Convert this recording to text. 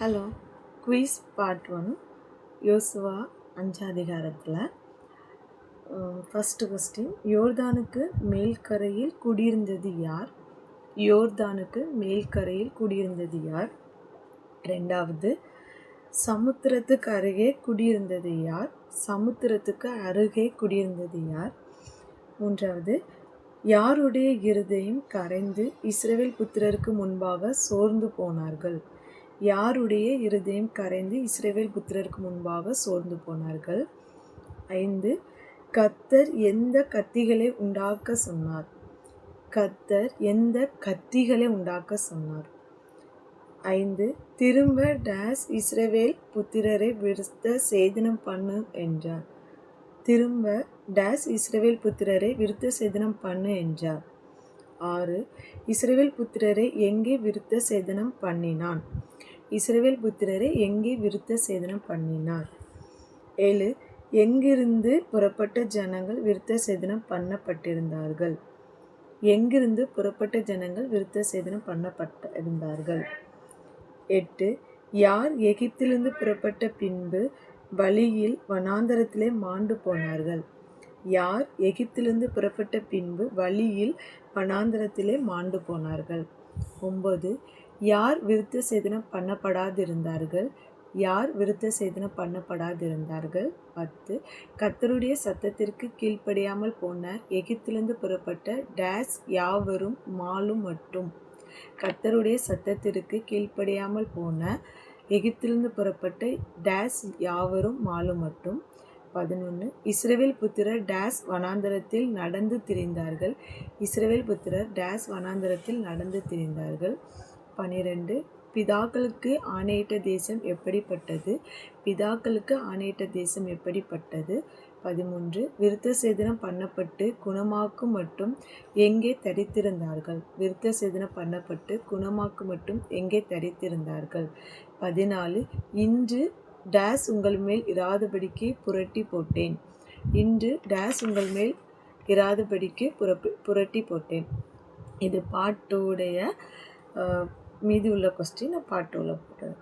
Hello, quiz part 1 யோசுவா 5 அதிகாரத்தில் first question, யோர்தானுக்கு மேல்கரையில் குடியிருந்தது யார்? யோர்தானுக்கு மேல்கரையில் குடியிருந்தது யார்? ரெண்டாவது, சமுத்திரத்துக்கு அருகே குடியிருந்தது யார்? சமுத்திரத்துக்கு அருகே குடியிருந்தது யார்? மூன்றாவது, யாருடைய இருதயம் கரைந்து இஸ்ரவேல் புத்திரருக்கு முன்பாக சோர்ந்து போனார்கள்? யாருடைய இருதயம் கரைந்து இஸ்ரவேல் புத்திரருக்கு முன்பாக சோர்ந்து போனார்கள்? 5, கர்த்தர் எந்த கத்திகளை உண்டாக்க சொன்னார்? கர்த்தர் எந்த கத்திகளை உண்டாக்க சொன்னார்? 5, திரும்ப டேஸ் இஸ்ரவேல் புத்திரரை விருத்த சேதனம் பண்ணு என்றார். திரும்ப டேஸ் இஸ்ரவேல் புத்திரரை விருத்த சேதனம் பண்ணு என்றார். 6, இஸ்ரவேல் புத்திரரை எங்கே விருத்த சேதனம் பண்ணினான்? இஸ்ரவேல் புத்திரரை எங்கே விருத்த சேதனம் பண்ணினார்? 7, எங்கிருந்து புறப்பட்ட ஜனங்கள் விருத்த சேதனம் பண்ணப்பட்டிருந்தார்கள்? எங்கிருந்து புறப்பட்ட ஜனங்கள் விருத்த சேதனம் பண்ணப்பட்டிருந்தார்கள்? 8, யார் எகிப்திலிருந்து புறப்பட்ட பின்பு வழியில் வனாந்தரத்திலே மாண்டு போனார்கள்? யார் எகிப்திலிருந்து புறப்பட்ட பின்பு வழியில் வனாந்தரத்திலே மாண்டு போனார்கள்? 9, யார் விருத்த சேதனம் பண்ணப்படாதிருந்தார்கள்? யார் விருத்த சேதனம் பண்ணப்படாதிருந்தார்கள்? 10, கர்த்தருடைய சத்தத்திற்கு கீழ்ப்படியாமல் போன எகிப்திலிருந்து புறப்பட்ட டேஸ் யாவரும் மாலும் மட்டும். கர்த்தருடைய சத்தத்திற்கு கீழ்ப்படியாமல் போன எகிப்திலிருந்து புறப்பட்ட டேஸ் யாவரும் மாலும் மட்டும். 11, இஸ்ரவேல் புத்திரர் டேஸ் வனாந்தரத்தில் நடந்து திரிந்தார்கள். இஸ்ரவேல் புத்திரர் டேஸ் வனாந்தரத்தில் நடந்து திரிந்தார்கள். 12, பிதாக்களுக்கு ஆணையிட்ட தேசம் எப்படிப்பட்டது? பிதாக்களுக்கு ஆணையிட்ட தேசம் எப்படிப்பட்டது? 13, விருத்த சேதனம் பண்ணப்பட்டு குணமாக்கு மட்டும் எங்கே தரித்திருந்தார்கள்? விருத்த சேதனம் பண்ணப்பட்டு குணமாக்கு மட்டும் எங்கே தரித்திருந்தார்கள்? 14, இன்று டேஸ் உங்கள் மேல் இராதபடிக்கு புரட்டி போட்டேன். இன்று டேஸ் உங்கள் மேல் இராதபடிக்கு புரட்டி போட்டேன். இது பார்ட் 2 உடைய மீதி உள்ள கொஸ்டின் பார்ட் 2ல போட்டது.